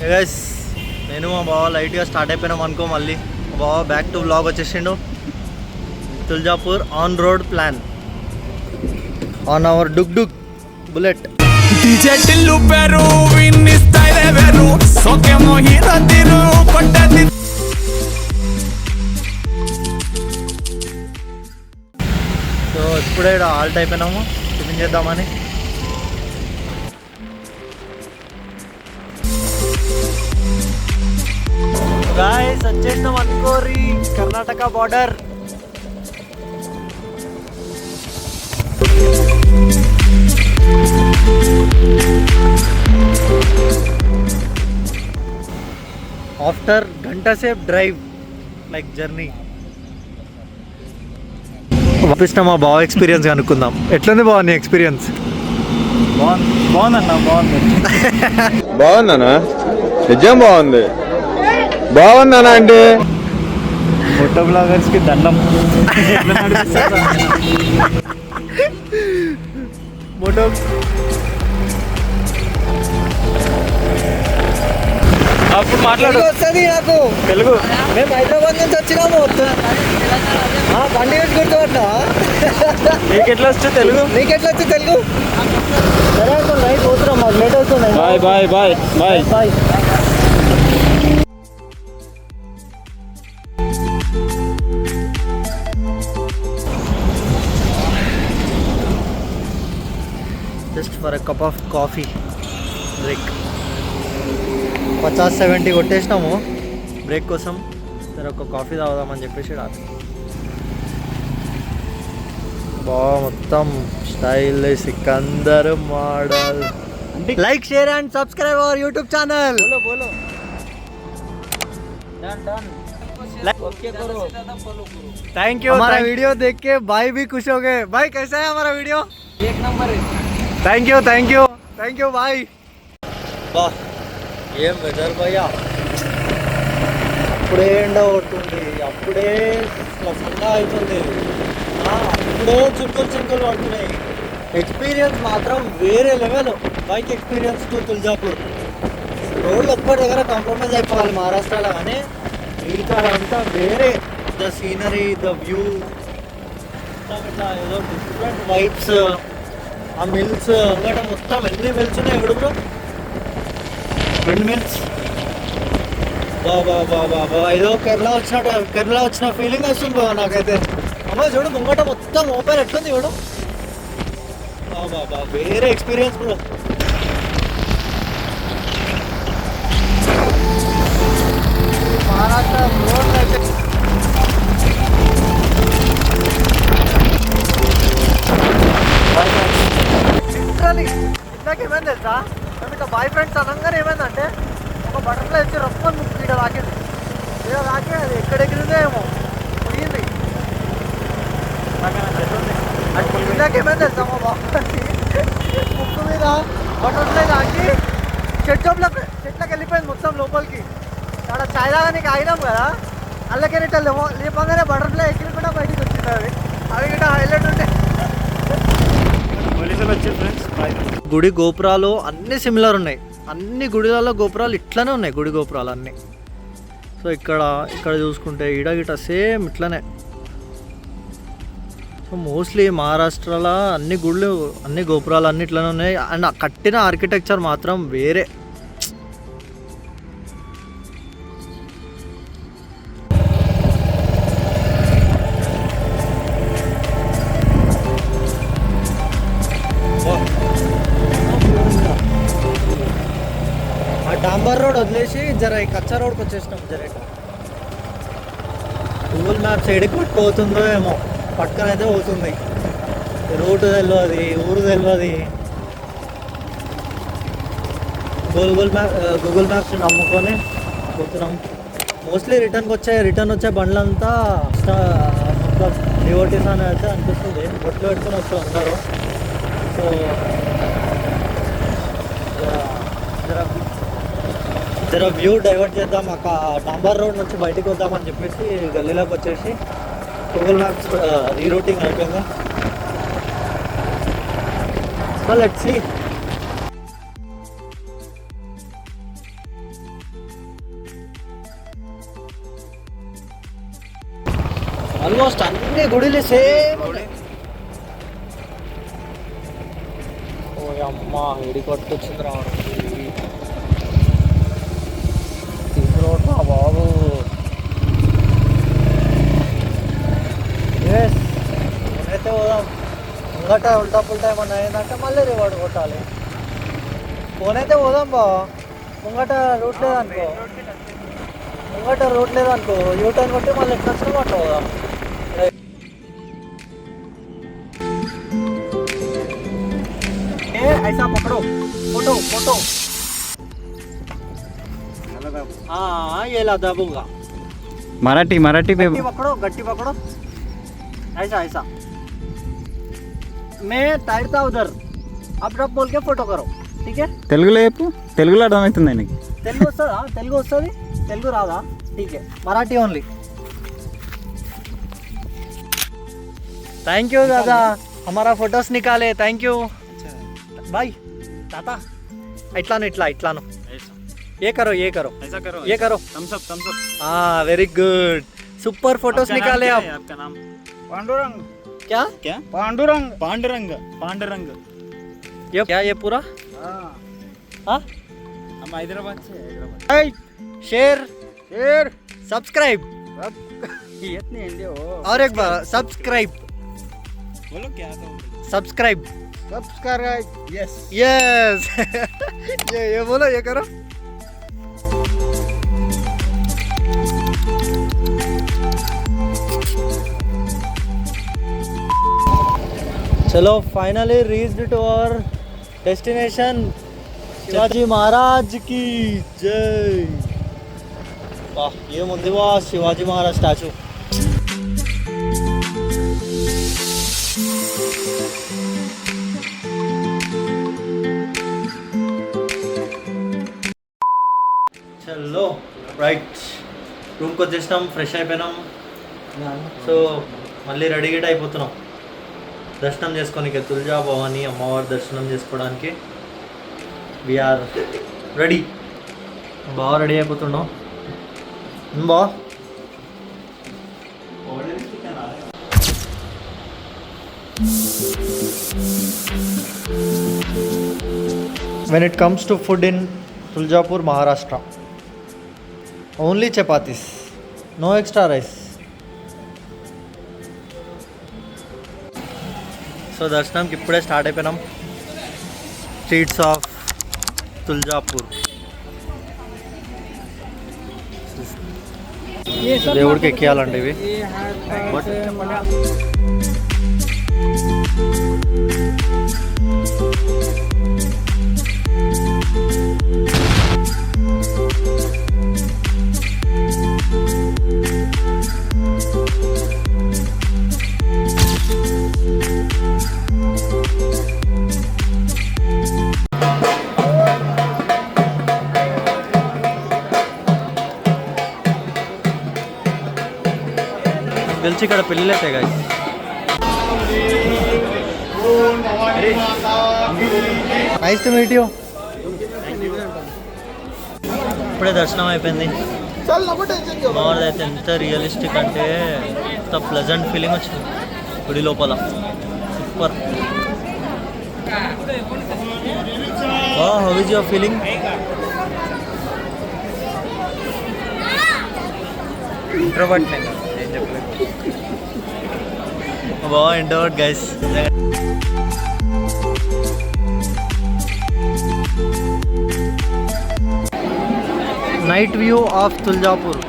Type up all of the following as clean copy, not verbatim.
Guys నేను మా బావ లైట్గా స్టార్ట్ అయిపోయినాం అనుకో. మళ్ళీ మా బావ బ్యాక్ టు వ్లాగ్ వచ్చేసిండు. Tuljapur on road plan on our డుక్ డుక్ బుల్లెట్. సో ఇప్పుడే ఆల్ట్ అయిపోయినాము టిఫిన్ చేద్దామని. గాయ్స్ వచ్చేసినాం అనుకోరి కర్ణాటక బార్డర్. ఆఫ్టర్ గంట సేపు డ్రైవ్ లైక్ జర్నీ పంపిస్తున్నా. మా బావ ఎక్స్పీరియన్స్ కనుక్కుందాం. ఎట్లుంది బావ నీ ఎక్స్పీరియన్స్? బాగుందన్నా బాగుందనా? నిజం బాగుంది. బాగుందనా అంటే ఫోటో బ్లాగర్స్ కి దండం. మోటో అప్పుడు మాట్లాడు. వస్తుంది నాకు తెలుగు. మేము హైదరాబాద్ నుంచి వచ్చినాము. పండుగ గుర్తుపట్టినా? నీకెట్లా వస్తే తెలుగు? నీకెట్లా వచ్చి తెలుగు? సరే అనుకో నైట్ పోతున్నాం, మాకు లేట్ అవుతుంది. Bye bye bye bye bye. Just for a cup of coffee break. 50-70 కొట్టేసినాము బ్రేక్ కోసం. సరే ఒక కాఫీ తాగుదామని చెప్పేసి రాదు. మొత్తం style Sikandar model. Like share and subscribe our YouTube channel. बोलो थैंक यू. हमारा वीडियो देख के भाई भी खुश हो गए. भाई कैसा है हमारा वीडियो? एक नंबर है. Thank you thank you thank you भाई. वाह ఏం వెదర్ భయ్యా. అప్పుడే ఎండ కొడుతుంది, అప్పుడే సన్నా అవుతుంది, అప్పుడే చుక్కలు చుక్కలు పడుతున్నాయి. ఎక్స్పీరియన్స్ మాత్రం వేరే level. Bike experience to Tuljapur. రోడ్లు ఒక్కటి దగ్గర కాంప్రమైజ్ అయిపోవాలి మహారాష్ట్రలో, కానీ మిగతా అంతా వేరే. ద సీనరీ, ద వ్యూ, ఇట్లా ఏదో డిఫరెంట్ వైబ్స్. ఆ మిల్స్ అంగట మొత్తం ఎన్ని మిల్స్ ఉన్నాయి ఇప్పుడు బ్రో? 2 మిల్స్. బాబా ఏదో కేరళ వచ్చిన ఫీలింగ్ వస్తుంది బాబా నాకైతే. అమ్మ చూడు ముంగట మొత్తం ఓపెన్ ఎట్లుంది చూడు. బాబా వేరే ఎక్స్పీరియన్స్ బ్రో. మహారాష్ట్ర రోడ్ అయితే ఇందాక ఏమైంది తెలుసా? ఇంకా బాయ్ ఫ్రెండ్స్ అనగానే ఏమైందంటే ఒక బటర్ఫ్లై వచ్చి రప్పని ఈడ తాకింది. ఈడ తాకి అది ఎక్కడెక్కిందో ఏమో పోయింది. అది ఇందాక ఏమైంది తెలుసా? మా బాబు ముక్కు మీద బటర్ఫ్లై తాకి చెట్లకి వెళ్ళిపోయింది మొత్తం లోపలికి. అక్కడ చాయ్ తాగడానికి ఆగినాం కదా, అల్లకెళ్ళి లేపంగానే బటర్ఫ్లై ఎక్కి కూడా బయటికి వచ్చింది. అది గిట్ట హైలైట్ ఉంటే. గుడి గోపురాలు అన్నీ సిమిలర్ ఉన్నాయి. అన్ని గుడిలలో గోపురాలు ఇట్లానే ఉన్నాయి, గుడి గోపురాలు అన్నీ. సో ఇక్కడ చూసుకుంటే ఈడ గిట సేమ్ ఇట్లానే. సో మోస్ట్లీ మహారాష్ట్రలో అన్ని గుళ్ళు, అన్ని గోపురాలు అన్ని ఇట్లానే ఉన్నాయి. అండ్ కట్టిన ఆర్కిటెక్చర్ మాత్రం వేరే. డాంబర్ రోడ్ వదిలేసి జర ఈ కచ్చా రోడ్కి వచ్చేసినాం. జర గూగుల్ మ్యాప్స్ ఎడికి పట్టుకుపోతుందో ఏమో, పట్టుకొని అయితే పోతుంది. రోడ్డు తెలియదు, ఊరు తెలియదు. గూగుల్ మ్యాప్స్ నమ్ముకొని పోతున్నాం. మోస్ట్లీ రిటర్న్ వచ్చే బండ్లంతా మొత్తం డివోటీస్ అని అయితే అనిపిస్తుంది. బొట్లు పెట్టుకొని వస్తూ అందరూ. సో జర వ్యూ డైవర్ట్ చేద్దాం, అక్క డాంబర్ రోడ్ నుంచి బయటకు వద్దామని చెప్పేసి గల్లీలోకి వచ్చేసి గూగుల్ మ్యాప్స్ రీరూటింగ్ అయిపోయింది. So let's see. ఆల్మోస్ట్ అన్ని గుడిలు సేమ్ ఓ అమ్మ ఇడి కొట్టొచ్చింది రావడం తీసుకురా బాబు. ఎస్ అయితే పోదాం. ముంగట ఉల్టా పుల్టా ఏమన్నా అయిందంటే మళ్ళీ రివార్డ్ కొట్టాలి. ఫోన్ అయితే పోదాం బావ. ముంగట రూట్ లేదనుకో, ముంగట రూట్ లేదనుకో యూటర్న్ కొట్టి మళ్ళీ ఎట్లా వచ్చినా అట్లా పోదాం. ऐसा पकड़ो फोटो फोटो हाँ ये ला दबूंगा. मराठी मराठी पे गट्टी पकड़ो ऐसा ऐसा. मैं टाइट था उधर, अब रब बोल के फोटो करो. ठीक है తెలుగులో చెప్పు, తెలుగులో అర్థమవుతుంది ఆయనకి. తెలుగు వస్తుందా? తెలుగు వస్తుంది, తెలుగు రాదా? ठीक है मराठी ओनली. थैंक यू दादा, हमारा फोटोस निकाले. थैंक यू भाई. टाटा. इटलानो इटला इटलानो ये करो ये करो ऐसा करो, ये करो. Thumbs up thumbs up. हाँ वेरी गुड, सुपर फोटोस निकाले आप. आपका नाम पांडुरंग. क्या क्या? पांडुरंग. पांडुरंग पांडुरंग. ये क्या ये पूरा? हाँ हम हैदराबाद से. Hyderabad. Like share share subscribe इतने हिंदी हो. और एक बार सब्सक्राइब बोलो क्या था? Subscribe subscribe. Yes yes. ये बोलो ये करो. चलो finally reached to our destination. Shivaji Maharaj की जय. वाह ये मुझे वाह शिवाजी महाराज स्टैचू. చలో రైట్ రూమ్కి వచ్చేసినాం, ఫ్రెష్ అయిపోయినాం. సో మళ్ళీ రెడీ గిట్ అయిపోతున్నాం దర్శనం చేసుకోనికి. తుల్జా భవాని అమ్మవారి దర్శనం చేసుకోవడానికి వీఆర్ రెడీ. బాగా రెడీ అయిపోతున్నాం బా. When it comes to food in Tuljapur, Maharashtra, only chapatis, no extra rice. So దర్శనంకి ఇప్పుడే స్టార్ట్ అయిపోయినాం. Streets of Tuljapur. దేవుడికి ఎక్కియాలండి ఇవి. తెలిసి ఇక్కడ పెళ్ళిళ్ళు అయితే guys. Nice to meet you. ఇప్పుడే దర్శనం అయిపోయింది. అమ్మవారిది అయితే ఎంత రియలిస్టిక్ అంటే ఎంత ప్లెజెంట్ ఫీలింగ్ వచ్చింది గుడి లోపల. Super. How is your feeling? Introvert నేను ఏం చెప్పలేదు. బాగా introvert guys. Night view of Tuljapur.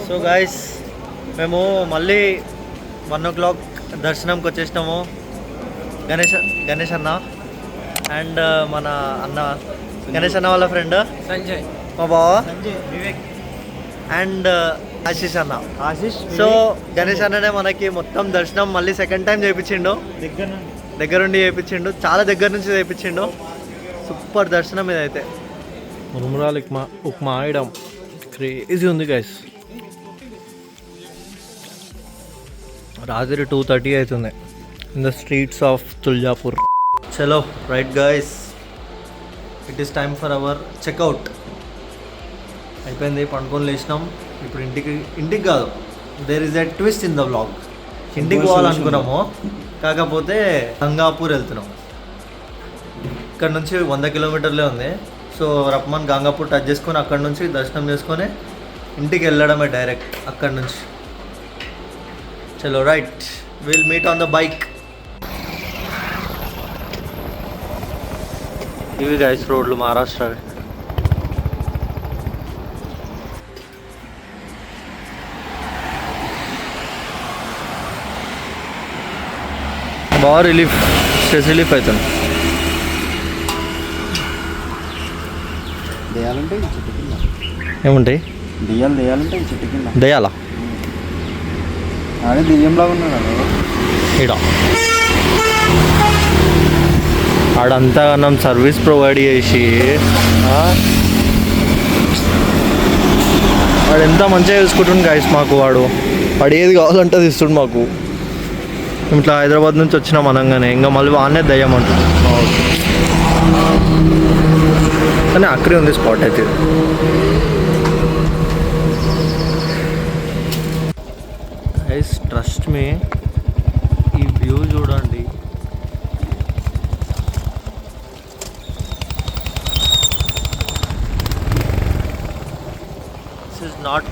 So guys మేము మళ్ళీ 1 o'clock దర్శనంకి వచ్చేసినాము. గణేష్ అన్న అండ్ మన అన్న గణేష్ అన్న వాళ్ళ ఫ్రెండ్ సంజయ్, మా బావ వివేక్ అండ్ ఆశీష్ అన్న. సో గణేష్ అన్ననే మనకి మొత్తం దర్శనం మళ్ళీ సెకండ్ టైం చేయించిండు. దగ్గరుండి చేయించిండు, చాలా దగ్గర నుంచి చేయించిండు. సూపర్ దర్శనం ఇదైతే. మురుమురాలు ఉప్మా ఆయడం క్రేజీ ఉంది గైస్. రాత్రి 2:30 అవుతుంది in the streets of Tuljapur. చలో right guys, it is time for our checkout. అయిపోయింది, పండుకొని లేచినాం. ఇప్పుడు ఇంటికి కాదు, there is a twist in the vlog. ఇంటికి పోవాలనుకున్నాము, కాకపోతే గంగాపూర్ వెళ్తున్నాం. ఇక్కడ నుంచి 100 కిలోమీటర్లే ఉంది. సో రప్మాన్ గంగాపూర్ టచ్ చేసుకొని అక్కడ నుంచి దర్శనం చేసుకొని ఇంటికి వెళ్ళడమే డైరెక్ట్ అక్కడ నుంచి. చలో right, will meet on the bike. ఇవి గైస్ రోడ్లు మహారాష్ట్ర. బాగా స్ట్రెస్ రిలీఫ్ అవుతుంది. దయాలంటే చెట్టు కింద ఏముంటాయి దెయ్యాలంటే చెట్టు కింద దయాలా అదే దెయ్యంలాగా ఉన్నాడు ఈడ. ఆడంతా మనం సర్వీస్ ప్రొవైడ్ చేసి వాడు ఎంత మంచిగా చూసుకుంటుండు గైస్ మాకు. వాడు ఏది కావాలంటే అది ఇస్తుండు మాకు. ఇట్లా హైదరాబాద్ నుంచి వచ్చినాం అనగానే ఇంకా మళ్ళీ వాడినే దయ్యం అంటుంది. కానీ అక్కడే ఉంది స్పాట్ అయితే. గైస్ ట్రస్ట్ మీ, ఈ వ్యూ చూడండి. This is not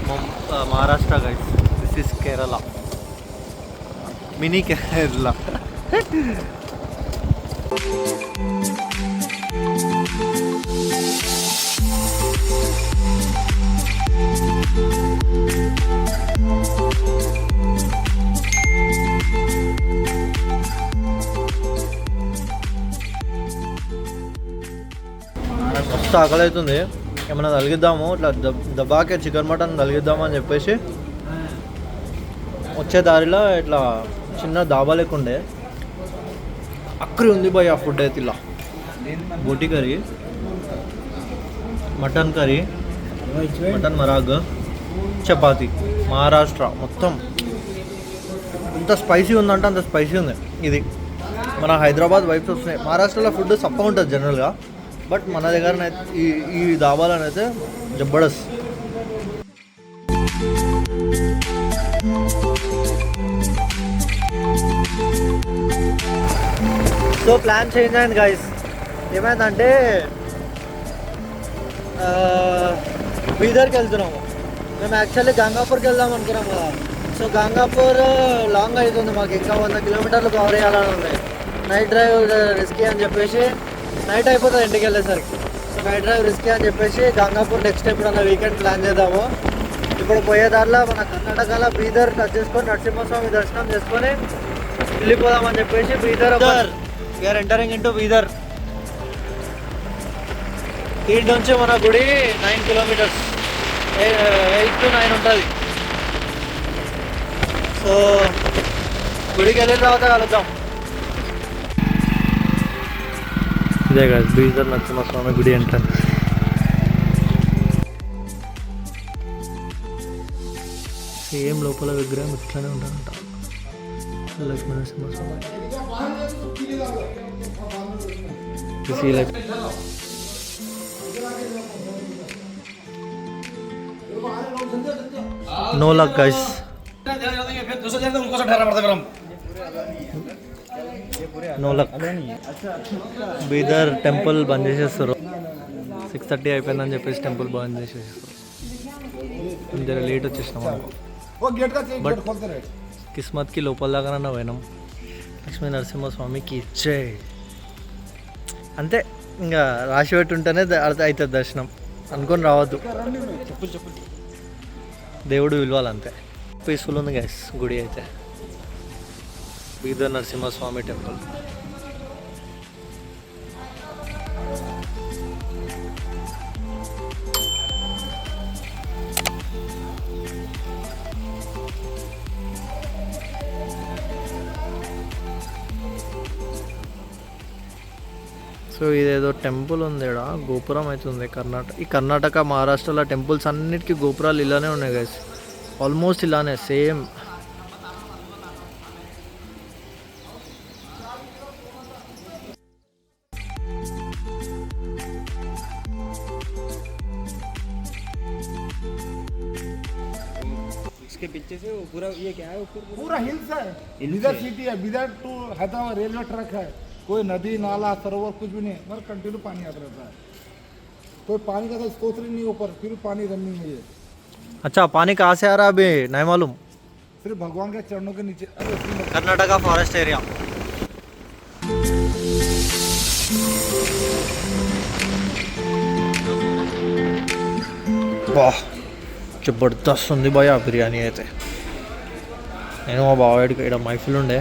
Maharashtra guys, this is Kerala, mini Kerala. మస్తు ఆకలి అవుతుంది, ఏమైనా తలిగిద్దాము ఇట్లా దబాకే చికెన్ మటన్ తలిగిద్దామని చెప్పేసి వచ్చే దారిలో ఇట్లా చిన్న దాబా లేకుండే అక్కడి ఉంది భయ్. ఆ ఫుడ్ అయితే ఇలా బోటి curry, mutton curry, mutton marag, chapati. Maharashtra మొత్తం ఎంత స్పైసీ ఉందంటే అంత స్పైసీ ఉంది. ఇది మన హైదరాబాద్ వైబ్స్ వస్తున్నాయి. మహారాష్ట్రలో ఫుడ్ సప్ప ఉంటుంది జనరల్గా, బట్ మన దగ్గర ఈ దాబాలనైతే జబర్దస్త్. సో ప్లాన్ చేంజ్ అయింది గైస్. ఏమైందంటే బీదర్కి వెళ్తున్నాము. మేము యాక్చువల్లీ గంగాపూర్కి వెళ్దాం అనుకున్నాం కదా. సో గంగాపూర్ లాంగ్ అవుతుంది మాకు, ఇంకా 100 కిలోమీటర్లు కవర్ చేయాలని ఉంది. నైట్ డ్రైవ్ రిస్కీ అని చెప్పేసి, నైట్ అయిపోతుంది ఇంటికి వెళ్ళేసరికి. సో నైట్ డ్రైవ్ రిస్కీ అని చెప్పేసి గంగాపూర్ నెక్స్ట్ ఎప్పుడన్నా వీకెండ్ ప్లాన్ చేద్దాము. ఇప్పుడు పోయేదారిలో మన కర్ణాటకలో బీదర్ టచ్ చేసుకొని నరసింహస్వామి దర్శనం చేసుకొని వెళ్ళిపోదామని చెప్పేసి Bidar we're entering into Bidar. ఈడ్ నుంచి మన గుడి 9 కిలోమీటర్స్, 8 to 9 ఉంటుంది. సో గుడికి వెళ్ళిన తర్వాత కలుద్దాం. ఇదే కాదు బీదర్ నరసింహస్వామి గుడి ఎంట్రన్స్. సేమ్ లోపల విగ్రహం ఇట్లానే ఉంటారంట, Lakshmi Narasimhaswamy. No luck guys. No luck. Bidar temple బంద్ చేసేస్తారు. 6:30 అయిపోయిందని చెప్పేసి టెంపుల్ బంద్ చేసేస్తారు. జర లేట్ వచ్చేసినాం అనుకో. బట్ కిస్మత్కి లోపల దాకా పోయినాం. లక్ష్మీ నరసింహస్వామికి ఇచ్చే అంతే, ఇంకా రాసి పెట్టుంటేనే అవుతుంది దర్శనం అనుకొని రావద్దు. దేవుడు విలువాలంతే. పీస్ఫుల్ ఉంది గైస్ గుడి అయితే, బీదర్ నరసింహస్వామి టెంపుల్. సో ఇదేదో టెంపుల్ ఉంది ఇక్కడ, గోపురం అవుతుంది. కర్ణాటక మహారాష్ట్రలో టెంపుల్స్ అన్నిటికీ గోపురాలు ఇలానే ఉన్నాయి గైస్, ఆల్మోస్ట్ ఇలానే సేమ్. इसके पीछे से वो पूरा ये क्या है ऊपर पूरा हिल्स है, इधर सिटी है, इधर टू हैदराबाद रेलवे ट्रैक है, कोई नदी नाला सरोवर कुछ भी नहीं, मगर कंटिन्यू पानी आता रहता है. कोई पानी का स्रोत ही नहीं ऊपर, फिर पानी रनिंग में. अच्छा, पानी कहाँ से आ रहा है अभी नहीं मालूम. सिर्फ भगवान के चरणों के नीचे. Karnataka forest area. वाह, జబర్దస్త్ ఉంది భయ బిర్యానీ అయితే. నేను మా బావాడికి ఇక్కడ మైఫిల్ ఉండే,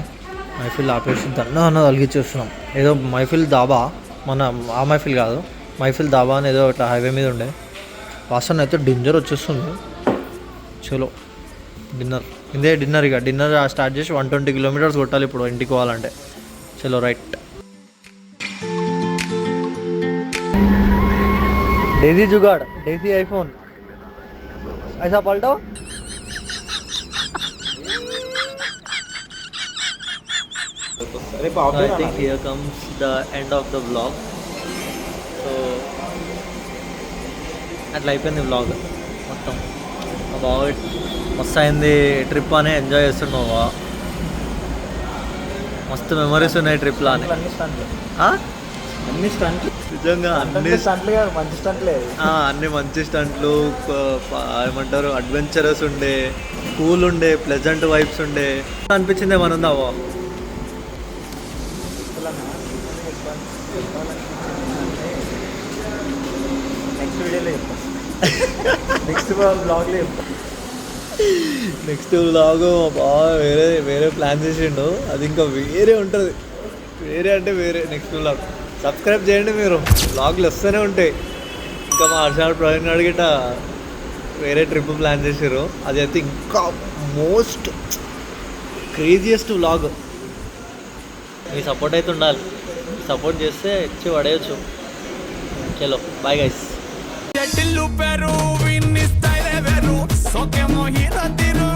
మైఫిల్ ఆపేసి దన్న తలిగించేస్తున్నాం. ఏదో మైఫిల్ దాబా, మన ఆ మైఫిల్ కాదు, మైఫిల్ దాబా అని ఏదో ఇట్లా హైవే మీద ఉండే. వాసన అయితే డేంజర్ వచ్చేస్తుంది. చలో డిన్నర్, ఇదే డిన్నర్. ఇక డిన్నర్ స్టార్ట్ చేసి 120 కిలోమీటర్స్ కొట్టాలి ఇప్పుడు ఇంటికి పోవాలంటే. చలో రైట్. डेजी जुगाड़, डेजी आईफोन ऐसा पलटाओ. I think here comes the end of the vlog. So అట్లా అయిపోయింది వ్లాగ్ మొత్తం. బాగా మస్తు అయింది ట్రిప్ అని ఎంజాయ్ చేస్తున్నావు. మస్తు మెమరీస్ ఉన్నాయి ట్రిప్లో అని. అన్ని స్టంట్లు నిజంగా అన్ని స్టంట్లు కాదు, మంచి స్టంట్లే. అన్ని మంచి స్టంట్లు, ఏమంటారు అడ్వెంచరస్ ఉండే, కూల్ ఉండే, ప్లెజెంట్ వైబ్స్ ఉండే. అనిపించింది ఏమన్నా ఉందా? నెక్స్ట్ వీడియోలో చెప్తాం, నెక్స్ట్ బ్లాగ్లో చెప్తాం. నెక్స్ట్ వ్లాగ్ బాగా వేరే ప్లాన్ చేసిండు, అది ఇంకా వేరే ఉంటుంది. వేరే అంటే వేరే నెక్స్ట్ వ్లాగ్. సబ్స్క్రైబ్ చేయండి మీరు, వ్లాగ్లు వస్తూనే ఉంటాయి. ఇంకా మా హర్షాడ్ ప్రవీణ్ గారు గిట్ట వేరే ట్రిప్ ప్లాన్ చేసారు, అది అయితే ఇంకా మోస్ట్ క్రేజియస్ట్ వ్లాగ్. మీ సపోర్ట్ అయితే ఉండాలి, సపోర్ట్ చేస్తే ఇచ్చి పడేయచ్చు. చలో bye guys. Peru, viniste de Peru, so que mojito tiru.